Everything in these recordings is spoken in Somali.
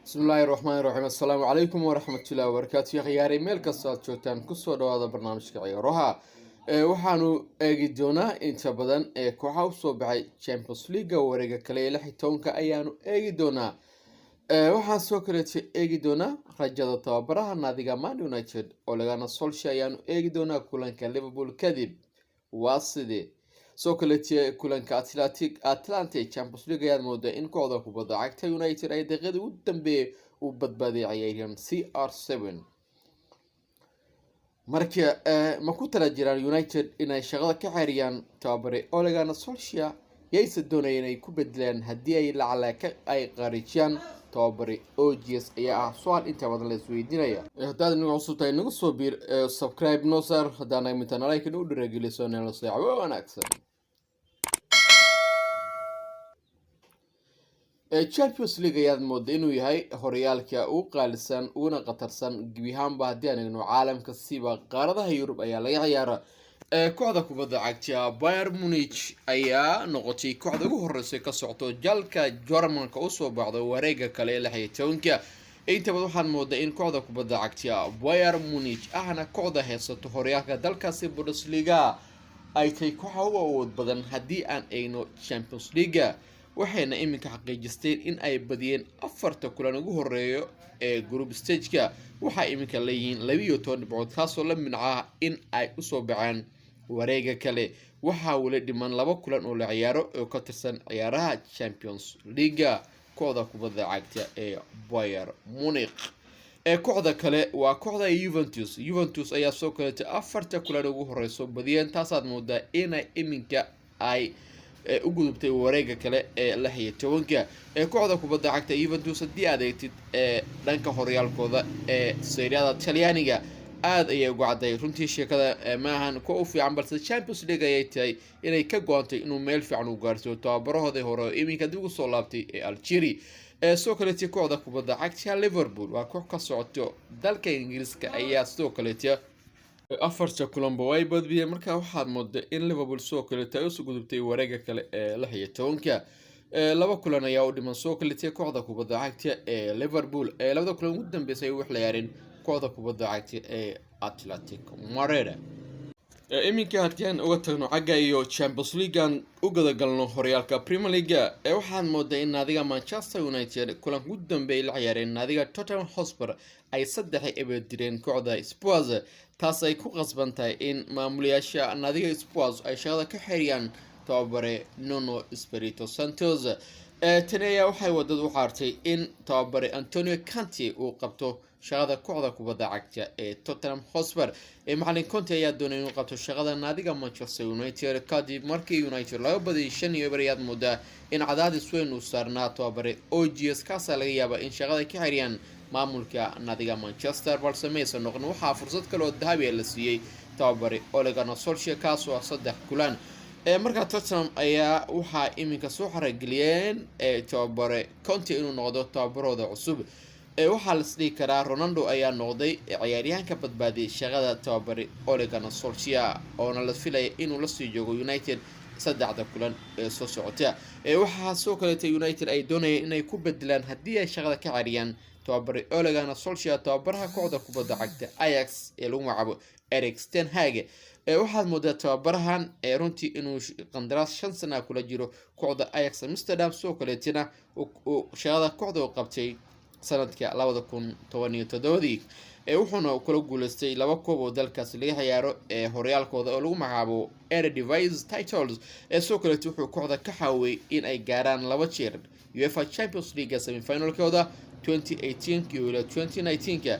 بسم الله الرحمن الرحيم السلام عليكم ورحمة الله وبركاته يا خياري ميل كستاد جوتان كسو دوادا برنامجka ciyaaraha waxaanu eegi doonaa inta badan kooxaha soo baxay Champions League wareega kale ee 16 ayaanu eegi doonaa waxaan soo kale eegi doonaa rajada tababaraha naadiga Man United oo lagana Solskjaer ayaanu eegi doonaa kulanka Liverpool kadib waa sidee soo kale kulanka Atlanta Champions League ayaa moodaa in kooxda kubadda cagta United ay daqiiqadii ugu dambeeyay u badbaadiyay ciyaaryahan CR7 markii ma ku tala jiraan United inay shaqada ka xiriyaan tababare Ole Gunnar Solskjaer yaysa doonayeen inay ku beddelaan haddii ay lacag ay qarijiyaan tababare OGS ayaa su'aal inta badan la isweydiinaya haddaad nagu cusub tahay nagu soo biir subscribe noo saar haddana intaan like u dhirageliso nala saaco wanaagsan Champions League ayaa mooday inuu yahay horyaalka ugu qaalisan uguna qatarsan gibihaanba haddii aan eegno caalamka siba qaaradaha Yurub ayaa laga ciyaaraa kooxda kubadda cagta Bayern Munich ayaa noqotay kooxda ugu horeysay ka socdo jalka Jarmalka u soo baxday wareega kale 16 inta badan waxaan moodaa in kooxda kubadda cagta Bayern Munich ahna kooxda haysato horyaalka dalkaasi Bundesliga ay tahay kooxda ugu awood badan haddii aan eegno Champions League waxayna iminka xaqiijisteen in ay badiyeen afarta kulan ugu horeeyo ee group stage-ka waxa iminka leeyihiin 12 dhibcood kaasoo la minca in ay u soo baxaan wareega kale waxa wali dhiman laba kulan oo la ciyaaro oo ka tirsan ciyaaraha Champions League kooxda kubadda cagta ee Bayern Munich kooxda kale waa kooxda Juventus ayaa soo kaleetay afarta kulan ugu horeyso badiyeen taasaad moodaa inay iminka ay u gudubtay wareega kale ee 16 kooxda kubadda cagta Juventus haddii aad eegtid dhanka horyaalkooda ee Serie A Talyaaniga aad ayay ugu caday runtii sheekada maahan ku u fiican balse Champions League ayay tahay inay ka go'aantay inuu meel fiican u gaarto tababarahooda hore iminka dib ugu soo laabtay ee Algeria soo kaleetay kooxda kubadda cagta Liverpool waa koox ka socoto dalka Ingiriiska ayaa soo kaleetay afarta kulanba way badbiyeen marka waxaad moodaa in Liverpool soo kaleetay ay u gudubtay wareega kale ee 16 laba kulan ayaa u dhiman soo kaleetay kooxda kubadda cagta ee Liverpool labada kulan ugu dambeysay wax la yaarin kooxda kubadda cagta ee Atletico Madrid iminka haddii uga tagno xagga iyo Champions League u gadagalno horyaalka Premier League waxaan moodaa in naadiga Manchester United kulan ugu dambeeyay la ciyaareen naadiga Tottenham Hotspur ay 3 eber direen kooxda Spurs taas ay ku qasbantahay in maamulayaasha naadiga Spurs ay shaqada ka xiriyaan tababare Nuno Espirito Santo tani ayaa waxay wadada u xaartay in tababare Antonio Conte uu qabto shaqada kooxda kubadda cagta ee Tottenham Hotspur macallin Conte ayaa doonay inuu qabto shaqada naadiga Manchester United kadib markii United laga badiyay 5 eber ayaad moodaa in cadaadis weyn uu saarnaa tababare OGS kaas laga yaabaa in shaqada ka xiriyaan maamulka naadiga Manchester balse maysan noqon waxaa fursad kale oo dahabi la siiyay tababare Ole Gunnar Solskjaer kaas oo 3 kulan marka Tottenham ayaa waxa iminka soo xarageliyeen tababare Conte inuu noqdo tababarooda cusub waxaa la isdhihi karaa Ronaldo ayaa noqday ciyaaryahanka badbaadiyay shaqada tababare Ole Gunnar Solskjaer oo la filayay inuu la sii joogo United 3 kulan soo socota waxaa soo kaleetay United ay doonayeen inay ku beddelaan haddii ay shaqada ka xiriyaan tababare Ole Gunnar Solskjaer tababaraha kooxda kubadda cagta Ajax ee lagu magacaabo Erik ten Hag waxaad moodaa tababarahan runtii inuu qandaraas 5 sano kula jiro kooxda Ajax Amsterdam soo kaleetana shaqada kooxda u qabtay sanadka 2017 wuxuuna kula guuleystay 2 koob oo dalkaas laga ciyaaro horyaalkooda oo lagu magacaabo Eredivisie titles soo kaleetay wuxuu kooxda ka xaaway in ay gaaraan 2 jeer UEFA Champions League semi-finalkooda 2018 iyo 2019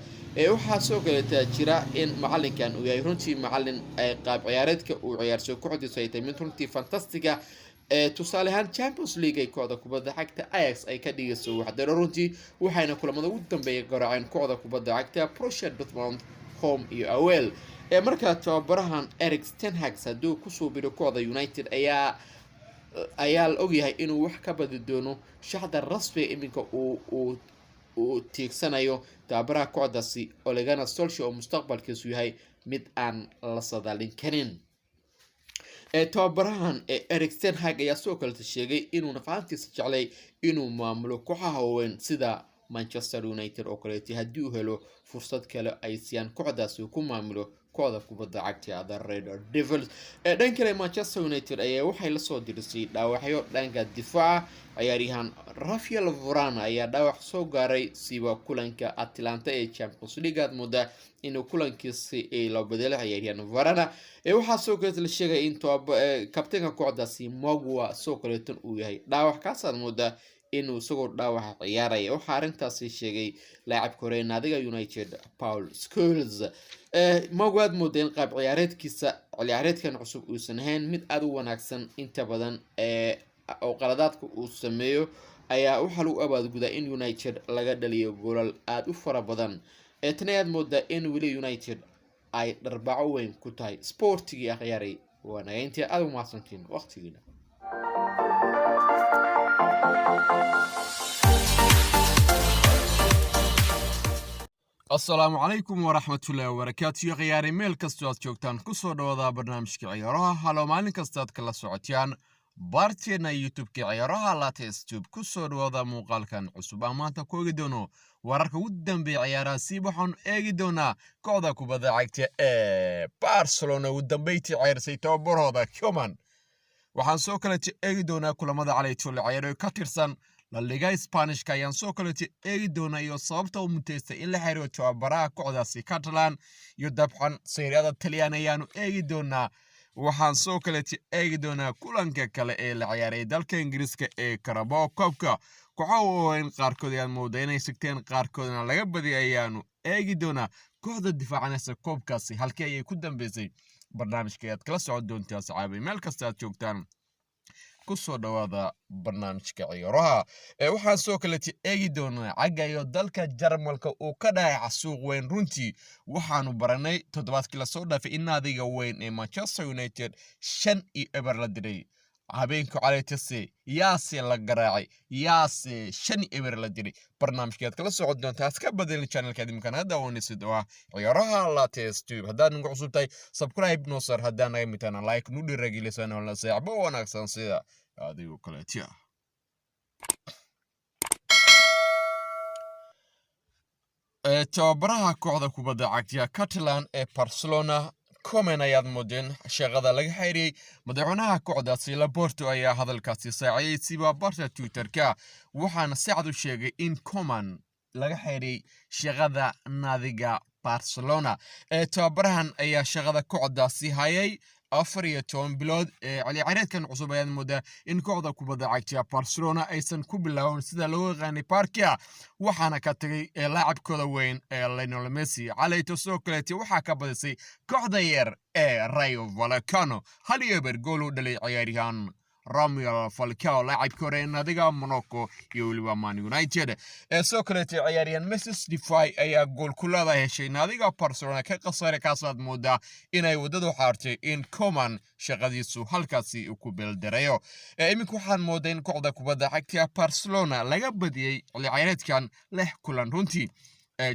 waxaa soo kaleetay jira in macallinkan uu yahay runtii macallin qaab ciyaareedka uu ciyaarso kooxdiisa ay tahay mid runtii fantastiga tusaale ahaan Champions League ay kooxda kubadda cagta Ajax ay ka dhigayso waxdaro runtii waxayna kulamada ugu dambeeyay garaaceen kooxda kubadda cagta Borussia Dortmund home iyo away marka tababarahan Erik ten Hag haduu ku soo biro kooxda United ayaa la ogyahay inuu wax ka badi doono shaxda rasmiga iminka uu tiigsanayo tababaraha kooxdaasi Ole Gunnar Solskjaer oo mustaqbalkiisu yahay mid aan la sadaalin karin tababarahan Erik ten Hag ayaa soo kale sheegay inuu nafaantiisa jeclay inuu maamulo kooxaha weyn sida Manchester United oo kaleetii haddii uu helo fursad kale ay siiyaan kooxdaasi ku maamulo kooxda kubadda cagta The Red Devils. Dhan kale Manchester United ayaa waxay la soo dirisay dhaawacyo dhanka difaaca. ciyaaryahan Rafael Varane ayaa dhaawac soo gaaray siba kulanka Atalanta ee Champions League mooda inuu kulankiisi ay la bedelo ciyaaryahan Varane waxaa soo kale la sheegay in kabtanka kooxdaasi Maguire soo kaleetan uu yahay dhaawac kaas mooda inuu isagoo dhaawac ciyaaraya waxa arintaasi sheegay laacib Korean naadiga United Paul Scholes. Maguire mooda in qaab ciyaareedkan cusub uusan ahayn mid aad u wanaagsan inta badan oo qaladaadka uu sameeyo ayaa waxa lagu abaadgudaa in United laga dhaliyo goolal aad u fara badan tanaad mooda in wili United ay darbaco weyn ku tahay sportigi akhyari wana inta aad u maasantiin waqtigiina. السلام عليكم ورحمة الله وبركاته يا غياري ميل كستوات جوكتان كسو دوضا برنامج كعيارها هلو مالين كستوات كلا سعوتيان بارتينا يوتيوب كعيارها لا تيستوب كسو دوضا موقال كان عصوب أمانتا كوغي دونو wararka ugu dambeeyay ciyaaraha si waxaan eegi doonaa kooxda kubadda cagta Barcelona ugu dambeeyay ciyaarsay tababarooda Koeman waxaan soo kale eegi doonaa kulamada calaytool ciyaaro ka tirsan La Liga Spanish ka ayaan soo kale eegi doonaa iyo sababta uu mutaystay in la xiriiro tababaraha kooxdaasi Catalan iyo dabcan Serie A Talyaaniga ayaan eegi doonaa waxaan soo kale eegi doonaa kulanka kale ee la ciyaaray dalka Ingiriiska ee Carabao Cup-ka kooxaha in qaarkood ay mooday inay sigteen qaarkoodna laga badiyay ayaanu eegi doonaa kooxda difaacanaysa koobkaasi halkii ay ku dambeysay barnaamijka aad kala socon doontaa saaxiibay meel kasta aad joogtaan ku soo dhawaada barnaamijka ciyaaraha waxaan soo kale eegi doonaa caga iyo dalka Jarmalka uu ka dhacay suuq weyn runtii waxaanu baranay toddobaadkii la soo dhaafay in naadiga weyn ee Manchester United 5-0 la diray habeenku calaytasi yaase la garaacay yaase 5-0 la diray barnaamijkeed kala socon doontaa iska badalin channelka dimkan hadda oo nisid oo ciyaaraha la testube haddaad nagu cusubtay subscribe noo sar haddaan naga mitana like nu dhiragelisan oo la saaxiibo wanaagsan sida adigu kale tia tababaraha kooxda kubadda cagta Catalan ee Barcelona Koeman ayaad moodeen shaqada laga xiriiriyay madaxweynaha kooxdaasi Laporto ayaa hadalkaasi saaciyay siba barta Twitter-ka waxaana si cad u sheegay in Koeman laga xiriiriyay shaqada naadiga Barcelona tababarahan ayaa shaqada kooxdaasi hayay 14 bilood ciyaareedkan cusub ayaan moodaa in kooxda kubadda cagta Barcelona aysan ku bilaawin sida loo yaqaan Parkia waxaana ka tagay laacibkooda weyn Lionel Messi calayto soo kaleetay waxaa ka badisay kooxda yar Rayo Vallecano hal iyo eber gool u dhalay ciyaaryahan Romelu Falcao laacib kore naadiga Monaco iyo waliba Man United soo kaleetay ciyaaryahan Memphis Depay ayaa gool ku leedahay heshay naadiga Barcelona ka qasare kaasaad moodaa inay wadadu xaartay in Koeman shaqadiisu halkaasi ku beeldarayo iminku waxaan moodaa in kooxda kubadda cagta Barcelona laga badiyay ciyaareedkan leh kulan runtii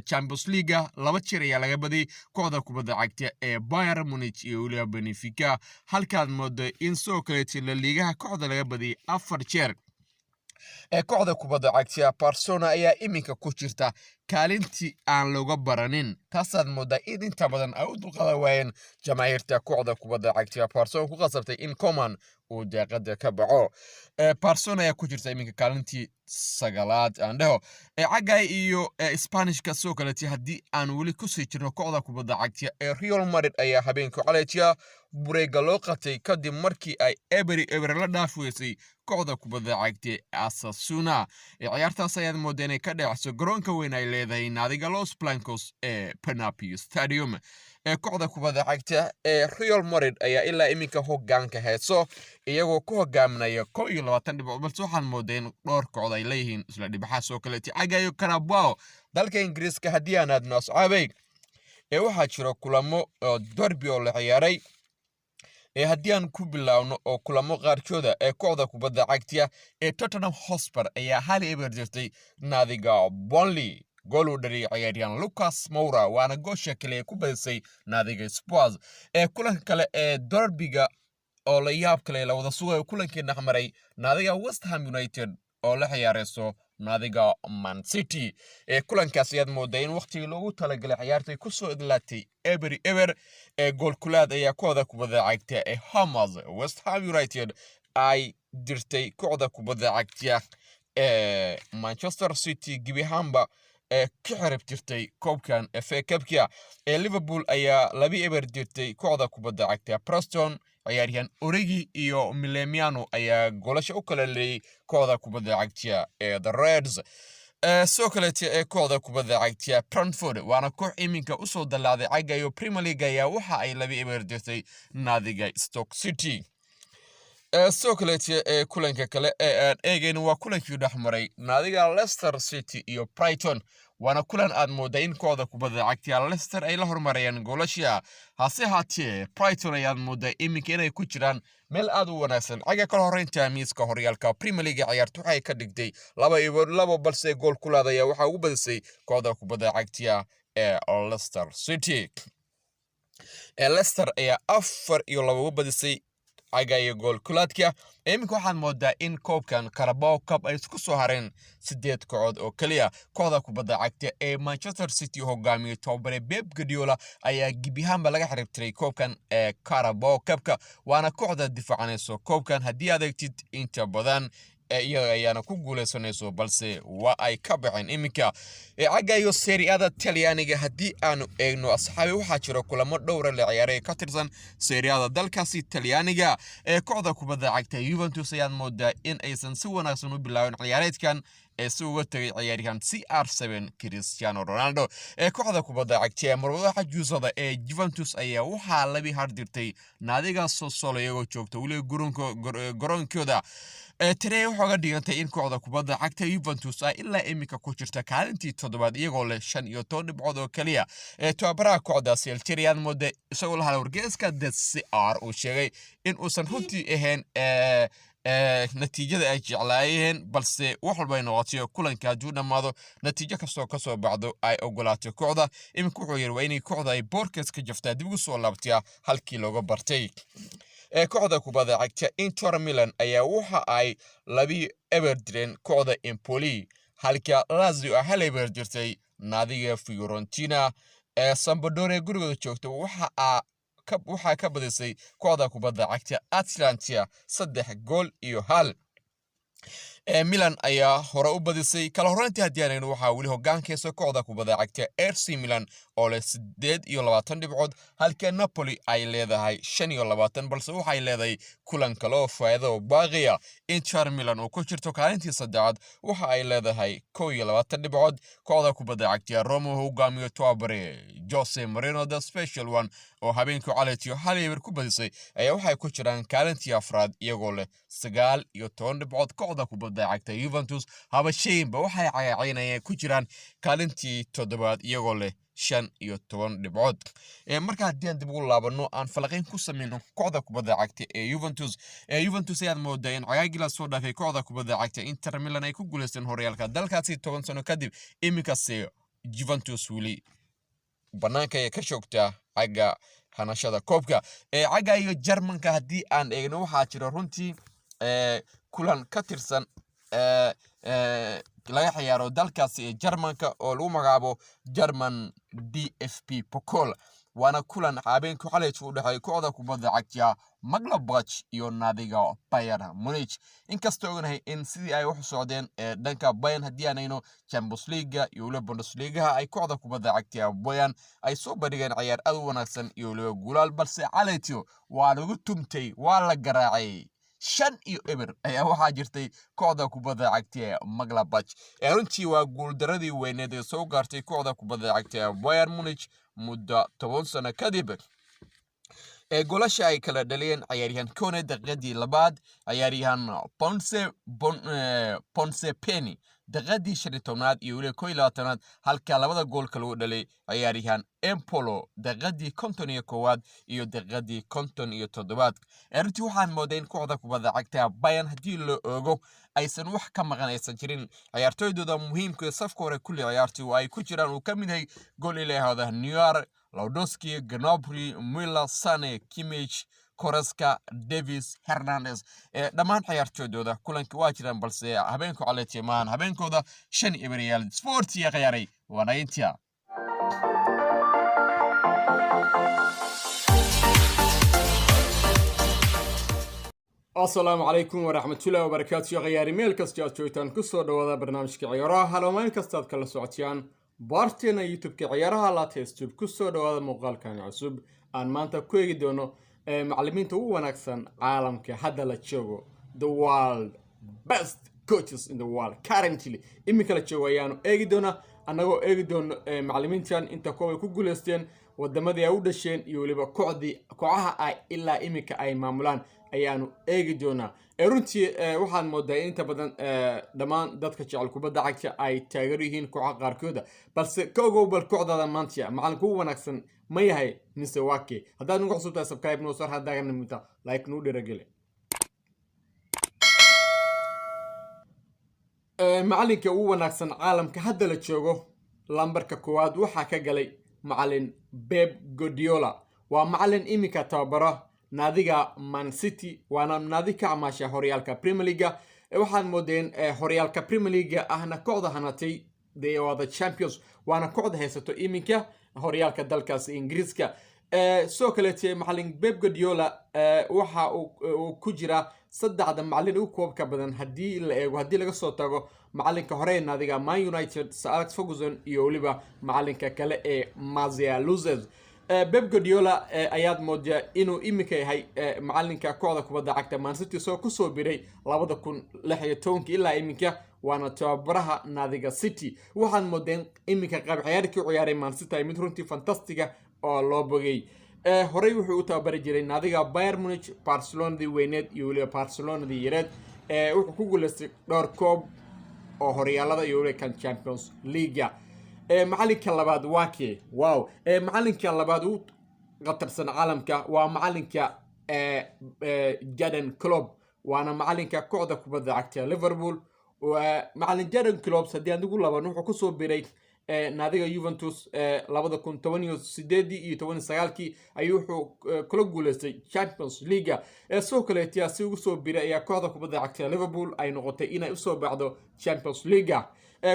Champions League laba jeer ayaa laga badiyay kooxda kubadda cagta ee Bayern Munich iyo waliba Benfica halkaad moodo in soo kale La Liga kooxda laga badiyay 4 jeer kooxda kubadda cagta Barcelona ayaa iminka ku jirta kaalintii aan looga baranin taasaad moodaa in inta badan ay u dulqaadan waayeen jamaahiirta kooxda kubadda cagta Barcelona ku qasabtay in Koeman uu daaqada ka baxo Barcelona ayaa ku jirta iminka kaalintii sagalaad aan dhaho caga iyo Isbaanishka soo kale haddii aan weli ku sii jirno kooxda kubadda cagta ee Real Madrid ayaa habeenku calaytiya bureega loo qatay kadib markii ay eber la dhaafaysay kooxda kubadda cagta Osasuna ciyaartaas ayaad moodaa inay ka dhacayso garoonka weyn ay leedahay naadiga Los Blancos ee Bernabeu Stadium kooxda kubadda cagta ee Real Madrid ayaa ilaa iminka hoggaanka hayso iyagoo ku hogaaminaya 22 dhibcood balse waxaan moodaa in dhowr kooxood ay leeyihiin isla dhibcaha soo kale caga iyo Carabao dalka Ingiriiska haddii aan aadno asxaabay waxaa jira kulamo derby oo la ciyaaray haddii aan ku bilaawno oo kulamo qaarkooda kooxda kubadda cagta ee Tottenham Hotspur ayaa hal eber jirtay naadiga Burnley gool u dhaliyay ciyaaryahan Lucas Moura waana goosha kale ku badisay naadiga Spurs kulanka kale derbyga oo la yaab kale la wada sugay kulankii dhexmaray naadiga West Ham United oo la ciyaarayso naadiga Man City kulankaas ayaad moodaa in waqtigii loogu talagalay ciyaarta ay kusoo idlaatay eber goolkulaad ayaa kooxda kubadda cagta ee Hammers West Ham United ay dirtay kooxda kubadda cagta Manchester City gebi ahaanba ka xirib jirtay koobkan FA Cup-ka Liverpool ayaa 2-0 dirtay kooxda kubadda cagta Preston ciyaaryahan Origi iyo Milemiano ayaa goolasha u kala leeyay kooxda kubadda cagta The Reds soo kaleete kooxda kubadda cagta Brentford waana koox iminka usoo dalaaday cagayo Premier League ayaa waxa ay 2-0 dirtay naadiga Stoke City soo kaleete kulanka kale aan eegayna waa kulankii dhexmaray naadiga Leicester City iyo Brighton waana kulan aad moodaa in kooxda kubadda cagta Leicester ay la hormarayaan goolasha hase haatee Brighton ayaad moodaa iminka inay ku jiraan meel aad u wanaagsan caga kala horeynta miiska horyaalka Premier League ciyaartu waxay ka dhigtay 2-2 balse gool kulaadaya waxa ugu badisay kooxda kubadda cagta Leicester City Leicester ayaa 4-2 ugu badisay cagayo gool kulaadka iminka waxaad moodaa in koobkan Carabao Cup ay isku soo hareen 8 kooxood oo kaliya kooxda kubadda cagta ee Manchester City hogaamiye tababare Pep Guardiola ayaa gibihaanba laga xiribtiray koobkan Carabao Cup-ka waana kooxda difaacanayso koobkan haddii aad eegtid inta badan iyaga ayaana ku guuleysanayso balse waa ay ka baxeen iminka cagayo Serie A Talyaaniga haddii aanu eegno asxaabi waxaa jira kulamo dhowr la ciyaaray ka tirsan Serie A dalkaasi Talyaaniga kooxda kubadda cagta Juventus ayaad moodaa in aysan si wanaagsan u bilaabin ciyaareedkan si uga tagay ciyaaryahan CR7 Cristiano Ronaldo kooxda kubadda cagta marwada xajuusada Juventus ayaa waxaa labi hardirtay naadiga Sassuolo iyagoo joogta wali garoonkooda tire waxaa dhigantay in kooxda kubadda cagta Juventus ay ilaa imika ku jirta kaalintii 7aad iyagoo leh 15 dhibcood oo kaliya tababaraha kooxdaasi Elterian Mode isagoo la hadlay wargeyska The CR uu sheegay in uusan runtii ahayn natiijada ay jeclaayeen balse wax walba ay noqotay kulanka hadduu dhamaado natiijo kastoo ka soo baxdo ay ogolaatay kooxda iminka wuxuu yiri waa inay kooxda ay boorkees ka jaftaa dib ugu soo laabtay halkii looga bartay kooxda kubadda cagta Inter Milan ayaa waxa ay 2-0 direen kooxda Empoli halka Lazio ay 1-0 dirtay naadiga Fiorentina Sampdoria gurigooda joogta waxaa ka badisay kooxda kubadda cagta Atalanta 3-1 Milan ayaa hore u badisay kala horeyntii haddii aan waxa wali hoggaankeesa kooxda kubadda cagta AC Milan oo leh 28 dhibcood halka Napoli ay leedahay 25 balse waxay leedahay kulan kale oo faa'iido baaqiya Inter Milan oo ku jirto kaalintii 3aad waxa ay leedahay 21 dhibcood kooxda kubadda cagta Roma hogaamiyo tababare Jose Mourinho the special one oo habeenkii calatiyo 1-0 ku badisay ayaa waxay ku jiraan kaalintii 4aad iyagoo leh 19 dhibcood kooxda kubadda cagta Juventus habasheenba waxay cayaynayeen ku jiraan kaalintii 7aad iyagoo leh 15 dhibcood marka haddii aan dib ugu laabano aan falaqayn ku sameeyno kooxda kubadda cagta Juventus ayaa moodaa in cagaagii la soo dhaafay kooxda kubadda cagta Inter Milan ay ku guuleysteen horyaalka dalkaasi 10 sano kadib iminkase Juventus wali banaanka ay ka joogtaa caga hanashada koobka caga iyo Jarmanka haddii aan eegno waxaa jira runtii kulan ka tirsan laga ciyaaro dalkaasi Jarmanka oo lagu magacaabo German DFB Pokal waana kulan habeenkii xalay u dhaxay kooxda kubadda cagta Mönchengladbach iyo naadiga Bayern Munich inkastoo ognahay in sidii ay wax u socdeen dhanka Bayern haddii aanayno Champions League iyo Bundesliga ay kooxda kubadda cagta Bayern ay soo bandhigeen ciyaar aad u wanaagsan iyo guulaal balse calaytio waa lagu tumtay waa la garaacay 5-0 ayaa waxaa jirtay kooxda kubadda cagta Mönchengladbach runtii waa guuldaradii weyneed ee soo gaartay kooxda kubadda cagta Bayern Munich muddo 10 sano kadib goolasha ay kala dhaliyeen ciyaaryahan Kone daqiiqadii 2aad ciyaaryahan Ponce Penny daqiiqadii 15aad iyo weli 21aad halka labada gool kale uu dhalay ciyaaryahan Empolo daqiiqadii 51aad iyo daqiiqadii 57aad runtii waxaan moodaa in kooxda kubadda cagta Bayern haddii loo oogo aysan wax ka maqan aysan jirin ciyaartooydooda muhiimka ee safka hore kulli ciyaartay oo ay ku jiraan uu ka mid yahay gool ilaahooda Neuer Lewandowski Gnabry Müller Sané Kimmich Koreska, Davis, Hernandez dhammaan ciyaartoydooda kulanka waa jiraan balse habeenku caleetimaan habeenkooda 5 Abriil Sports iyo ciyaaray wanayntia السلام عليكم ورحمة الله وبركاته يا غياري ميل كاستيات جويتان كسو دوada barnaamijka ciyaaraha halo meel kastaad kala socotiyaan barteena youtube-ka ciyaaraha la teestub kusoo dhawaada muuqaalkan cusub aan maanta ku eegi doono macallimiinta ugu wanaagsan caalamka hadda la joogo the world best coaches in the world currently imika la joogo ayaanu eegi doona annagoo eegi doono macallimiintan inta koob ay ku guuleysteen wadamadii ay u dhasheen iyo waliba kooxaha ay ilaa imika ay maamulaan ayaanu eegi doonaa runtii waxaan moodaa inta badan dhammaan dadka jecel kubadda cagta ay taageer yihiin kooxaha qaarkooda balse ka ogow bal kooxdaada maanta macallinka ugu wanaagsan ma yahay mise waa kee haddaad nagu cusubtahay subscribe noo sar haddaaga nimita like nuu dhirageli macallinka ugu wanaagsan caalamka hadda la joogo lambarka koowaad waxaa ka galay macallin Pep Guardiola waa macallin imika tababara naadiga Man City waana naadi ka amaasha horyaalka Premier League waxaan moodeen horyaalka Premier League ahna kooxda hanatay they are the champions waana kooxda haysato iminka horyaalka dalkaas Ingiriiska soo kaleetay macallin Pep Guardiola waxa uu ku jira saddexda macallin ugu koobka badan hadii la eego hadii laga soo tago macallinka hore naadiga Man United Sir Alex Ferguson iyo waliba macallinka kale ee Marcelo Luzes Pep Guardiola ayaad moodaa inuu imika yahay macallinka kooxda kubadda cagta Man City soo ku soo biray 2016 ilaa imika waana tababaraha naadiga City waxaan moodeen imika qaab ciyaarkii u ciyaaray Man City mid runtii fantastiga oo loo bogay horey wuxuu u tababari jiray naadiga Bayern Munich Barcelona weyneed iyo waliba Barcelona yareed wuxuu ku guuleystay dhowr koob oo horyaalada iyo waliba kan Champions League macallinka labaad waa kee wow macallinka labaad uu qatarsan caalamka waa macallinka Jurgen Klopp waana macallinka kooxda kubadda cagta Liverpool macallin Jurgen Klopp hadii aan ugu laban wuxuu ku soo biray naadiga Juventus 2018 iyo 19 ayuu wuxuu kula guuleystay Champions League soo kaleetiya si ugu soo biray ayaa kooxda kubadda cagta Liverpool ay noqotay inay u soo baxdo Champions League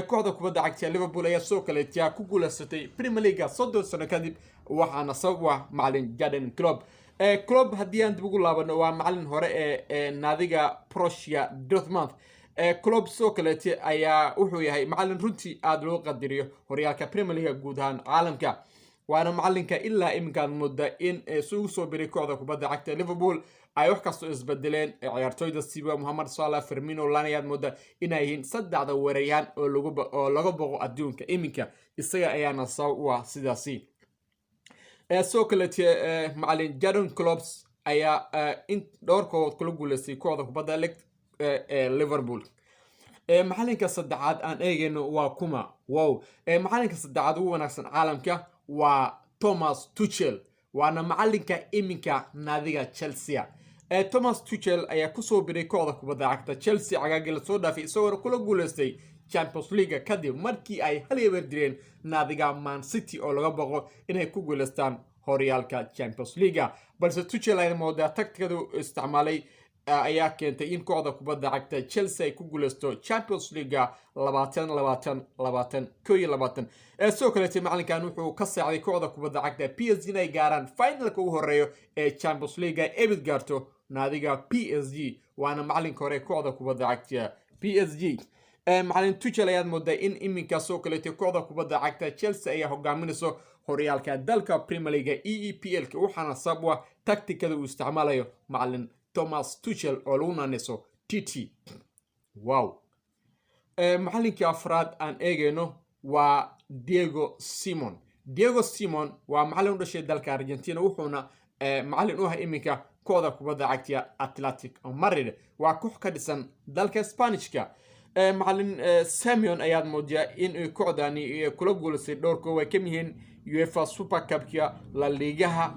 kooxda kubadda cagta Liverpool ayaa soo kaleetiya ku guuleysatay Premier League 30 sano kadib waxaana sabab macallin Jurgen Klopp Klopp hadii aan dib ugu laabano waa macallin hore ee naadiga Borussia Dortmund Klopp soo kaleetay ayaa wuxuu yahay macallin runtii aad loo qadariyo horyaalka Premier League guud ahaan caalamka waana macallinka ilaa imkaan muddo in isugu soo biray kooxda kubadda cagta Liverpool ay wax kastoo isbedeleen ciyaartoyda sida Mohamed Salah Firmino Laniad muddo inay yihiin saddexda weeraryahan oo laga boqo adduunka iminka isaga ayaana sabab u ah sidaasi soo kaleetay macallin Jurgen Klopp ayaa in dhowr kooxood kula guuleystay kooxda kubadda Liverpool maxallinka saddexaad aan eegayno waa kuma wow maxallinka saddexaad ugu wanaagsan caalamka waa Thomas Tuchel waana macallinka iminka naadiga Chelsea Thomas Tuchel ayaa ku soo biray kooxda kubadda cagta Chelsea cagaagii la soo dhaafay isagoo kula guuleystay Champions League kadib markii ay hal yeer direen naadiga Man City oo laga boqo inay ku guuleystaan horyaalka Champions League balse Tuchel ay moodaa taktikada isticmaalay ayaa keentay in kooxda kubadda cagta Chelsea ay ku guuleysto Champions League 2020 soo kaleetay macallinkan wuxuu ka saacday kooxda kubadda cagta PSG inay gaaraan finalka ugu horeeyo ee Champions League ay gaarto naadiga PSG waana macallinka hore kooxda kubadda cagta PSG macallin Tuchel ayaa mooday in iminka soo kaleetay kooxda kubadda cagta Chelsea ay hogaaminayso horyaalka dalka Premier League EPL waxaana sabab ah taktikada uu isticmaalayo macallin Thomas Tuchel oo lagu naaniso TT wow macallinka afraad aan eegayno waa Diego Simon waa macallin u dhashay dalka Argentina wuxuuna macallin u ah iminka kooxda kubadda cagta Athletic Madrid waa koox ka dhisan dalka Spanishka macallin Simeone ayaad moodaa in kooxdani kula guuleysay dhowr koob ay ka yihiin UEFA Super Cup La Liga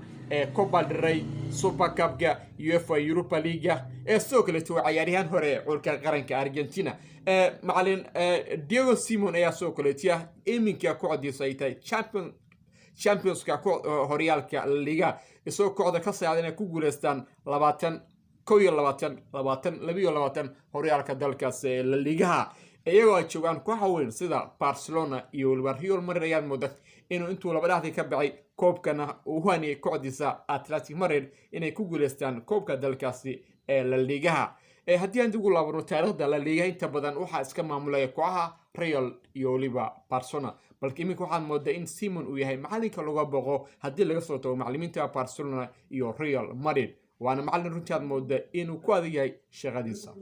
Copa del Rey Super Cup UEFA Europa League soo kaleetay ciyaaryahan hore xulka qaranka Argentina macallin Diego Simon ayaa soo kaleetay iminka kooxdiisa ay tahay championska horyaalka La Liga isoo kooxda ka saacday inay ku guuleystaan 22 horyaalka dalkaas La Liga iyagoo ay joogaan kooxa weyn sida Barcelona iyo waliba Real Madrid ayaa mooda inuu intuu laba dhaxdii ka baxay koobkana uu haniyay kooxdiisa Athletic Madrid inay ku guuleystaan koobka dalkaasi La Liga haddii aan ugu laabano taariikhda La Liga inta badan waxa iska maamulaya kooxaha Real iyo waliba Barcelona balki imika waxaan moodaa in Simon uu yahay macalinka laga boqo haddii laga soo tago macallimiinta Barcelona iyo Real Madrid waana macallin runtii aad moodaa inuu ku adag yahay shaqadiisa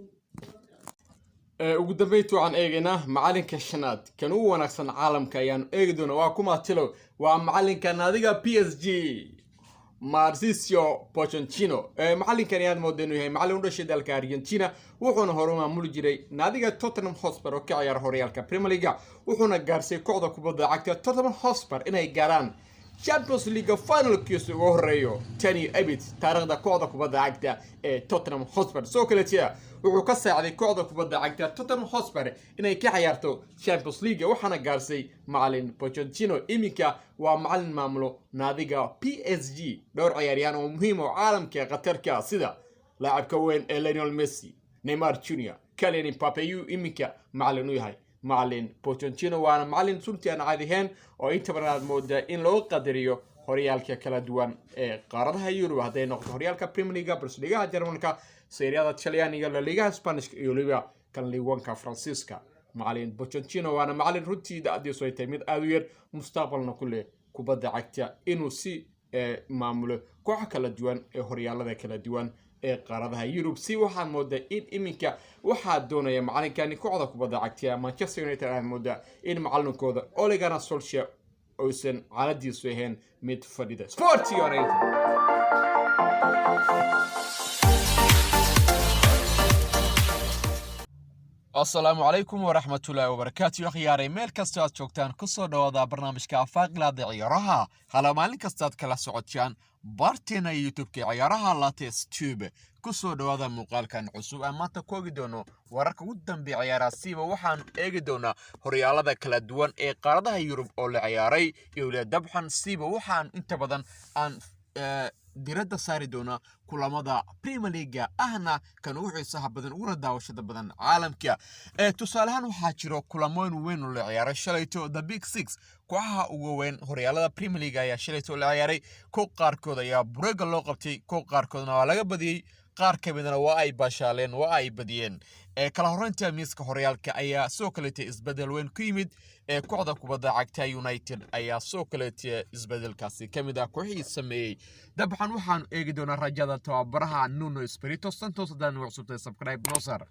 ugu dambeyntii waxaan eegaynaa macalinka shanaad kan ugu wanaagsan caalamka ayaan eegi doonaa waa kuma tilo waa macalinka naadiga PSG Mauricio Pochettino macalinkan ayaad moodaa inuu yahay macallin u dhashay dalka Argentina wuxuuna hore maamuli jiray naadiga Tottenham Hotspur oo ka ciyaara horyaalka Premier League wuxuuna gaarsay kooxda kubadda cagta Tottenham Hotspur inay gaaraan Champions League finalkiisa ugu horeeyo tani abid taariikhda kooxda kubadda cagta Tottenham Hotspur soo kale tiya wuxuu ka saacday kooxda kubadda cagta Tottenham Hotspur inay ka ciyaarto Champions League waxaana gaarsay macallin Pochettino iminka waa macallin maamulo naadiga PSG dhowr ciyaaryahan oo muhiim oo caalamka qatarka sida laacibka weyn Lionel Messi Neymar Jr Kylian Mbappe iminka macallin u yahay macallin Pochettino waana macallin suntii aan caadihayn oo inta badan aad moodaa in loo qadariyo horyaalka kala duwan qaaradaha Yurub haday noqoto horyaalka Premier League Bundesliga Jarmalka Serie A Talyaaniga La Liga Spanish iyo Liga kan Ligue 1 Faransiiska macallin Pochettino waana macallin runtii da'diisu ay tahay mid aad u yar mustaqbalna ku leh kubadda cagta inuu si maamulo kooxo kala duwan horyaalada kala duwan qaaradaha Yurub si waxaan moodaa in iminka waxa doonaya macallinkani kooxda kubadda cagta Manchester United aan moodaa in macallinkooda Ole Gunnar Solskjaer uusan caaladiisu ahayn mid fadhida Sport United السلام عليكم ورحمة الله وبركاته خياري ميل كاستاد جوجتان كسو دوادا برنامجka Afaqlaada ciyaaraha hala maalin kastaad kala socodjaan barteena YouTube-ka ciyaaraha Lattes Tube kusoo dhawaada muuqaalkan cusub maanta koogi doono wararka ugu dambeeya ciyaarasiiba waxaan eegi doonaa horyaalada kala duwan ee qaaradaha Yurub oo la ciyaaray iyo dabxan siiba waxaan inta badan aan diradda saari doona kulamada Premier League ahna kan ugu xiisaha badan ugu daawashada badan caalamka tusaalahan waxa jiro kulamooyin weyn oo la ciyaaray shalayto The Big Six kooxaha ugu weyn horyaalada Premier League ayaa shalayto la ciyaaray koox qaarkood ayaa bureega loo qabtay koox qaarkoodna waa laga badiyay qaar ka midna waa ay bashaaleen waa ay badiyeen kala horeynta miiska horyaalka ayaa soo kaleetay isbedel weyn ku yimid kooxda kubadda cagta United ayaa soo kaleetay isbedelkaasi kamid ah kooxii sameeyay dabxan waxaan eegi doonaa rajada tababaraha Nuno Espirito Santo haddaan ugu cusubtay subscribe noosar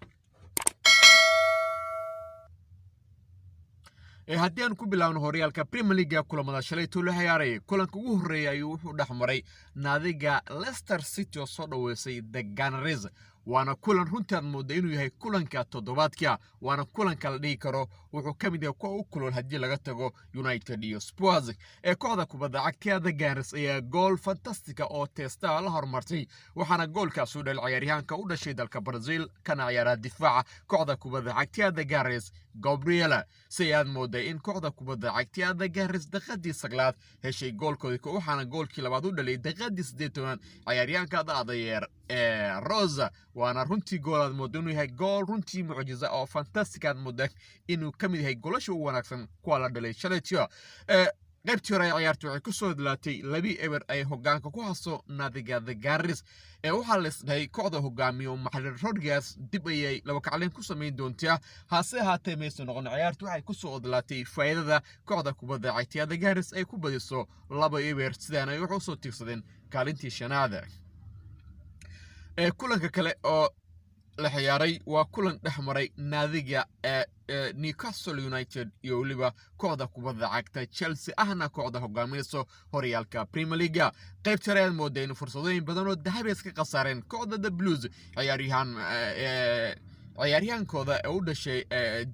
haddii aan ku bilaawno horyaalka Premier League kulamada shalayto la ciyaaray kulanka ugu horeeyay ayuu wuxuu dhaxmaray naadiga Leicester City oo soo dhaweysay The Gunners waana kulan runtii aad moodaa inuu yahay kulanka toddobaadka waana kulanka la dhigi karo wuxuu ka mid yahay kuwa u kulul haddii laga tago United iyo Spurs kooxda kubadda cagta The Gunners ayaa gool fantastica oo testa la hormartay waxaana goolkaas u dhalay ciyaaryahanka u dhashay dalka Brazil kana ciyaara difaaca kooxda kubadda cagta The Gunners Gabriel sayad moodaa in kooxda kubadda cagta The Gunners daqiiqadii 9 heshay goolkoodii waxaana goolkii labaad u dhalay daqiiqadii 18 ciyaaryahanka Adayer Rosa waana runtii goolaad moodaa inuu yahay gool runtii mucjiso oo fantastic aad moodaa inuu ka mid yahay goolasha ugu wanaagsan kuwa la dhalay shalayto qaybtii hore ciyaartu waxay ku soo dilaatay 2-0 ay hogaanka ku haso naadiga The Gunners waxaa la isdhahay kooxda hogaamiyo Maxamed Rodriguez dib ayay laba kacleen ku sameyn doontaa hase ahaatee maysan noqon ciyaartu waxay ku soo dilaatay faa'iidada kooxda kubadda cagta The Gunners ay ku badiso 2-0 sidaan ay wax u soo tiirsadeen kaalintii shanaad kulanka kale oo la ciyaaray waa kulan dhexmaray naadiga Newcastle United iyo waliba kooxda kubadda cagta Chelsea ahna kooxda hogaaminayso horyaalka Premier League qaybta Real Madrid fursado badan oo dahabi iska qasaareen kooxda The Blues ciyaaryahan ciyaaryahankooda ee u dhashay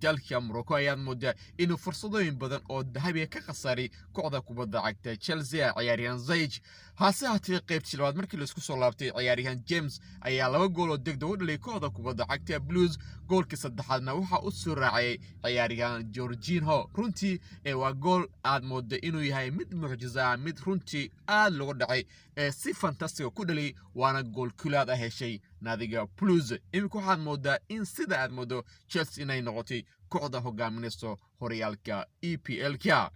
dalka Morocco ayaa moodaa inuu fursadooyin badan oo dahabi ka khasaaray kooxda kubadda cagta Chelsea ciyaaryahan Ziyech hase haatee qaybtii labaad markii la isku soo laabtay ciyaaryahan James ayaa 2 gool oo degdeg u dhalay kooxda kubadda cagta Blues goolkii saddexaadna waxa uu soo raacay ciyaaryahan Jorginho runtii waa gool aad moodaa inuu yahay mid mucjiso ah mid runtii aad looga dhacay si fantastic ku dhalay waana gool kulaad ah heshay naadiga Blues imika waxaad moodaa in sida aad moodo Chelsea inay noqotay kooxda hogaaminayso horyaalka EPL-ka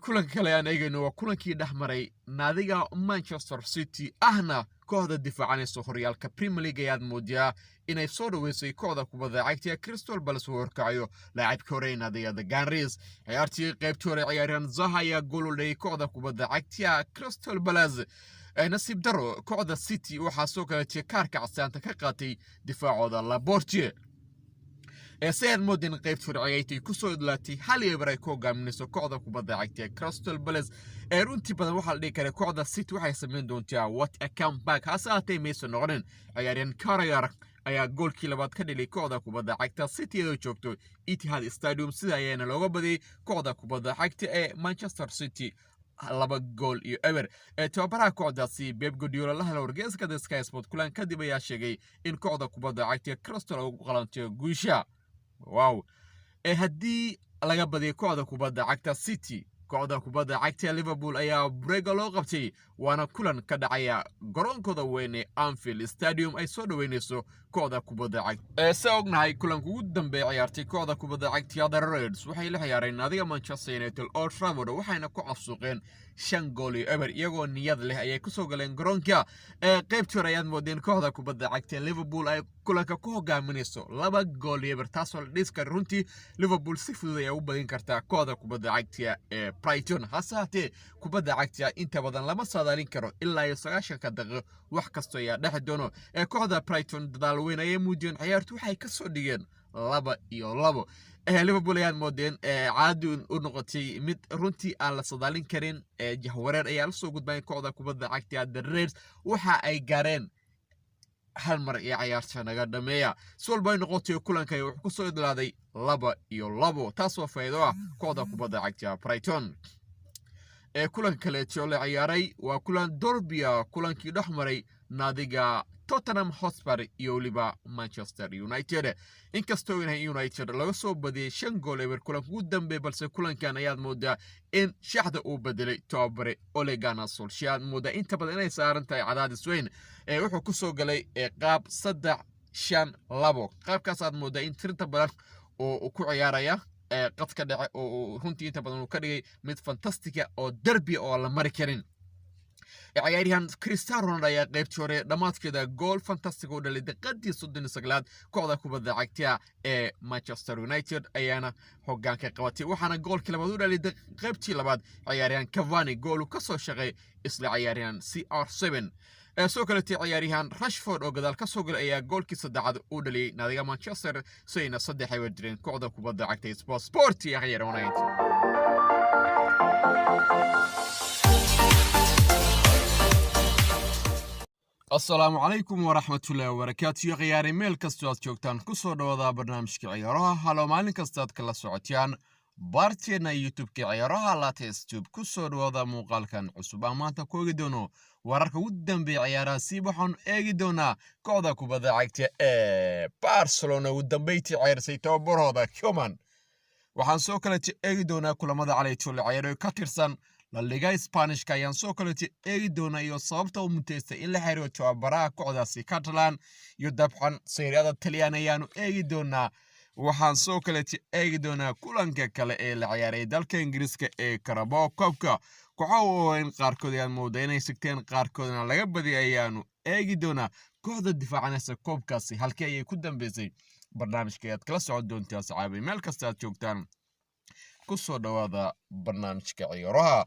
kulanka kale aan eegayno waa kulankii dhexmaray naadiga Manchester City ahna kooxda difaacanaysa horyaalka Premier League ayaad moodaa inay soo dhaweysay kooxda kubadda cagta Crystal Palace oo horkacayo laacibka hore naadiga The Gunners ciyaartii qaybtii hore ciyaaryahan Zaha ayaa gool u dhalay kooxda kubadda cagta Crystal Palace nasiib daro kooxda City waxaa soo kale kaarka casaanta ka qaatay difaacooda Laporte سيد مودين قيب فرعيتي كسو دلاتي هل يبرا كو غامنيسو كوخدا كوبادا عاجتي كريستال بالاس runtii badan waxa la dhigi karaa kooxda City waxay sameyn doontaa what a comeback hasaatay Mason noqon ciyaaryahan Carragher ayaa goolkii labaad ka dhalay kooxda kubadda cagta City oo joogto Etihad Stadium sida ayana looga badiyay kooxda kubadda cagta ee Manchester City 2 gool iyo ever tababaraha kooxdaasi Pep Guardiola la helo wargeyska Sky Sport kulan kadib ayaa sheegay in kooxda kubadda cagta Crystal ugu qalantay guusha wow haddii laga badiyo kooxda kubadda cagta City kooxda kubadda cagta Liverpool ayaa breega loo qabtay waana kulan ka dhacaya garoonkooda weyn ee Anfield Stadium ay soo dhaweynayso kooxda kubadda cagta saognahay kulanka ugu dambeeyay ciyaartay kooxda kubadda cagta The Reds waxay la ciyaareen naadiga Manchester United Old Trafford waxayna ku afsuuqeen 5 gool iyo ever iyagoo niyad leh ayay ku soo galeen garoonka qaybtii hore ayaad moodeen kooxda kubadda cagta Liverpool ay kulanka ku hogaaminayso 2 gool iyo ever taasoo la dhiska runtii Liverpool si fudud ay u badin kartaa kooxda kubadda cagta ee Brighton hasaatee kubadda cagta inta badan lama saadaalin karo ilaa 90 daqiiqo wax kasto ayaa dhex doono kooxda Brighton dadaal weyn ay muujiyeen ciyaartu waxay ka soo dhigeen 2-2 Liverpool ayaa moodeen caadi u noqotay mid runtii aan la saadaalin karin jahwareer ayaa la soo gudbay kooxda kubadda cagta The Reds waxa ay gaareen hal mar ee ciyaarta naga dhameeya solbay noqotay kulanka ay wax ku soo idlaaday 2-2 taasoo faa'iido ah kooxda kubadda cagta Brighton kulan kale oo la ciyaaray waa kulan derby kulankii dhexmaray naadiga Tottenham Hotspur iyo waliba Manchester United inkastoo inay United laga soo badiyay 5 gool eber kulanka ugu dambeeyay balse kulankan ayaad moodaa in shaxda uu bedelay tababare Ole Gunnar Solskjaer moodaa inta badan inay saaran tahay cadaadis weyn wuxuu ku soo galay qaab 3-5-2 qaabkaas aad moodaa in tirta badan oo ku ciyaaraya qad ka dhaca oo runtii inta badan uu ka dhigay mid fantastika oo derby oo la mari karin ciyaaryahan Cristiano Ronaldo ayaa qaybtii hore dhamaadkeeda gool fantastic oo dhalay daqiiqadii 39 kooxda kubadda cagta ee Manchester United ayaana hoggaanka qabatay waxaana goolkii labaad u dhalay qaybtii labaad ciyaaryahan Cavani gool ka soo shaqay isla ciyaaryahan CR7 soo kale ciyaaryahan Rashford oo gadaal ka soo galay ayaa goolkii saddexaad u dhalay naadiga Manchester sayna 3 ay wadreen kooxda kubadda cagta Sport iyo ciyaaryahan السلام عليكم ورحمة الله وبركاته غياري ميل كستوات جوكتان كسو دودا برنامج كعيارها هلو مالين كستوات كلا سعوتيان بارتينا يوتيوب كعيارها لاتيستوب كسو دودا موقال كان عصوب أمانتا كوغي دونو wararka ugu dambeeyay ciyaaraha waxaan eegi doonaa kooxda kubadda cagta ee Barcelona ugu dambeeyay ciyaarsay tababarooda Koeman waxaan soo kale eegi doonaa kulamada caleeto la ciyaaray ka tirsan La Liga Spanish ka ayaan soo kale eegi doonaa iyo sababta uu muteystay in la xiriiro tababaraha kooxdaasi Catalan iyo dabcan Serie A Talyaani ayaan eegi doonaa waxaan soo kale eegi doonaa kulanka kale ee la ciyaaray dalka Ingiriiska ee Carabao Cup-ka kooxo in qaarkood ay mooday inay sigteen qaarkoodna laga badiyay ayaanu eegi doonaa kooxda difaacanaysa koobkaasi halkii ay ku dambeysay barnaamijka aad kala socon doontaa saaxiibay meel kasta aad joogtaan ku soo dhawaada barnaamijka ciyaaraha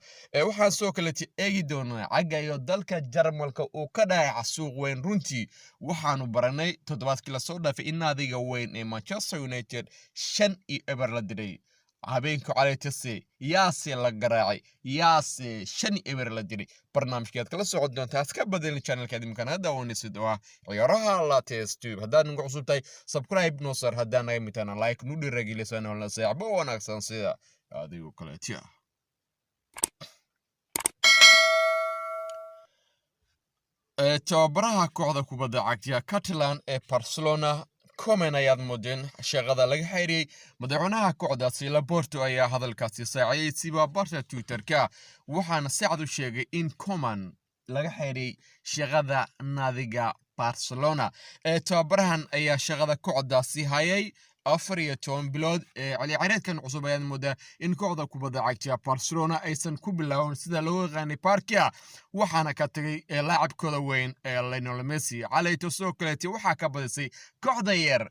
waxaan soo kale eegi doonaa caga iyo dalka Jarmalka uu ka dhacay suuq weyn runtii waxaanu baranay toddobaadkii la soo dhaafay in naadiga weyn ee Manchester United 5-0 la diray habeenka caleetasi yaase la garaacay yaase 5-0 la diray barnaamijkeed kala socod doontaa iska badal channelka imkan hadda wanisid oo ciyaaraha la testube haddaan ugu cusubtay subscribe noo sar haddaan ay mitana like nu dhiragelisan oo la saaxiibo wanaagsan sida adigu kale tia tababaraha kooxda kubadda cagta Catalan ee Barcelona Koeman ayaad moodeen shaqada laga xiriiriyay madaxweynaha kooxdaasi Laporto ayaa hadalkaasi saaciyay siba barta Twitterka waxaana saacadu sheegay in Koeman laga xiriiriyay shaqada naadiga Barcelona tababarahan ayaa shaqada kooxdaasi hayay 14 bilood cali ciyaareedkan cusub ayaan moodaa in kooxda kubadda cagta Barcelona aysan ku bilaawin sida loo yaqaan Parkia waxaana ka tagay laacibkooda weyn Lionel Messi calayto soo kaleetay waxa ka badisay kooxda yar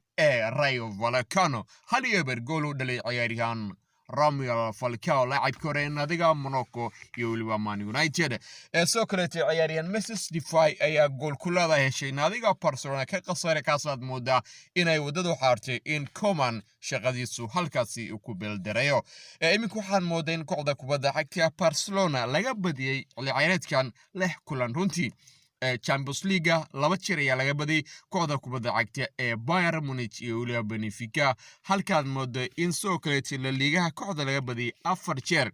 Rayo Vallecano hal yeber gool u dhalay ciyaaryahan Romelu Falcao laacibka hore naadiga Monaco iyo waliba Man United soo kaleetay ciyaaryahan Messi Depay ayaa gool ku heshay naadiga Barcelona ka qasare kaasaad moodaa inay wadadu xaartay in Koeman shaqadiisu halkaasi ku beeldarayo iminku waxaan moodaa in kooxda kubadda cagta Barcelona laga badiyay ciyaareedkan leh kulan runtii Champions League laba jeer ayaa laga badiyay kooxda kubadda cagta Bayern Munich iyo waliba Benfica halkaad moodo in soo kaleetay La Liga kooxda laga badiyay 4 jeer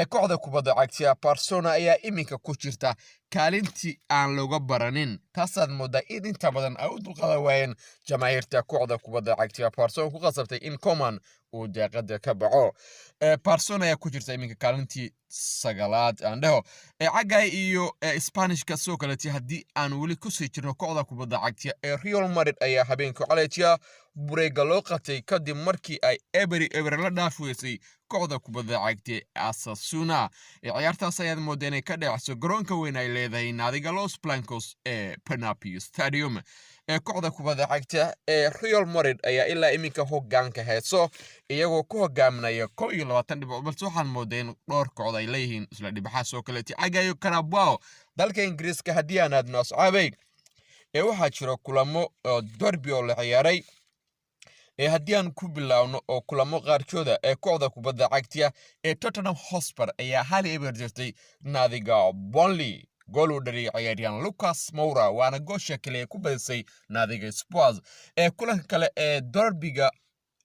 kooxda kubadda cagta Barcelona ayaa iminka ku jirta kaalintii aan looga baranin taasaad moodaa in inta badan ay u dulqaadan waayeen jamaahiirta kooxda kubadda cagta Barcelona ku qasabtay in Koeman uu daaqada ka baxo Barcelona ayaa ku jirta iminka kaalintii 9aad aan dhaho cagay iyo Isbaanishka soo kaleetay haddii aan weli ku sii jirno kooxda kubadda cagta Real Madrid ayaa habeenka caleetiya bureega loo qatay kadib markii ay eber la dhaafaysay kooxda kubadda cagta Osasuna ciyaartaas ayaad moodaa inay ka dhacayso garoonka weyn ay leedahay naadiga Los Blancos Bernabeu Stadium kooxda kubadda cagta Real Madrid ayaa ilaa iminka hoggaanka hayso iyagoo ku hogaaminaya 21 dhibcood balse waxaan moodaa in dhowr kooxood ay leeyihiin isla dhibcaha soo kaleetay cagayo Carabao dalka Ingiriiska haddii aan aadno asxaabay waxaa jira kulamo derby oo la ciyaaray haddii aan ku bilaawno oo kulamo qaarkooda kooxda kubadda cagta Tottenham Hotspur ayaa hal eber jirtay naadiga Burnley gool u dhaliyay ciyaaryahan Lucas Moura waana goosha kale ku badisay naadiga Spurs kulan kale derbyga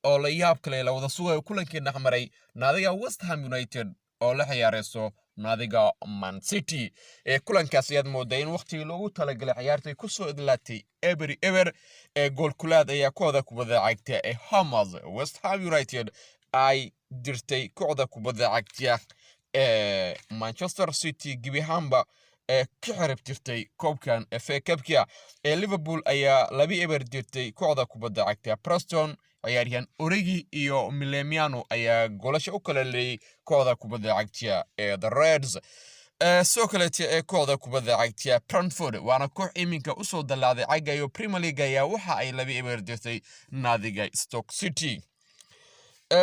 oo la yaab kale la wada sugay kulankii dhexmaray naadiga West Ham United oo la ciyaarayso naadiga Man City kulankaas ayaad moodaa in waqtigii loogu talagalay ciyaartay ku soo idlaatay eber gool kulaad ayaa kooxda kubadda cagta Hammers West Ham United ay dirtay kooxda kubadda cagta Manchester City gibihamba ka xirib jirtay koobkan FA Cup-ka Liverpool ayaa 2-0 dirtay kooxda kubadda cagta Preston ciyaaryahan Origi iyo Milemiano ayaa goolasho u kala leeyay kooxda kubadda cagta The Reds soo kaleetay kooxda kubadda cagta Brentford waana koox iminka u soo dalaaday cagayo Premier League ayaa waxa ay 2-0 dirtay naadiga Stoke City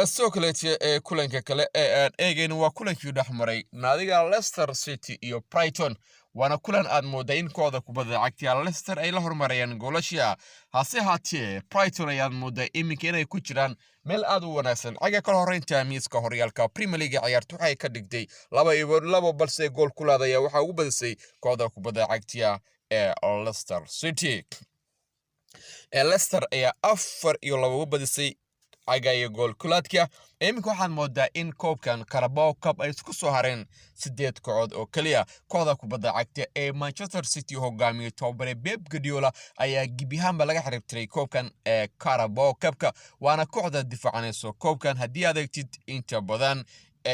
soo kaleetay kulanka kale aan eegayna waa kulankii dhexmaray naadiga Leicester City iyo Brighton waana kulan aad moodaa in kooxda kubadda cagta Leicester ay la hormarayaan goolasha hase haatee Brighton ayaad moodaa iminka inay ku jiraan meel aad u wanaagsan caga kala horeynta miiska horyaalka Premier League ciyaartu waxay ka dhigtay 2-2 balse gool kulaad ayaa waxa ugu badisay kooxda kubadda cagta Leicester City Leicester ayaa 4-2 ugu badisay cagayo gool kulaadka iminka waxaan moodaa in koobkan Carabao Cup ay isku soo hareen 8 kooxood oo kaliya kooxda kubadda cagta Manchester City hogaamiye tababare Pep Guardiola ayaa gibihaanba laga xiriirtay koobkan Carabao Cup-ka waana kooxda difaacanayso koobkan haddii aad eegtid inta badan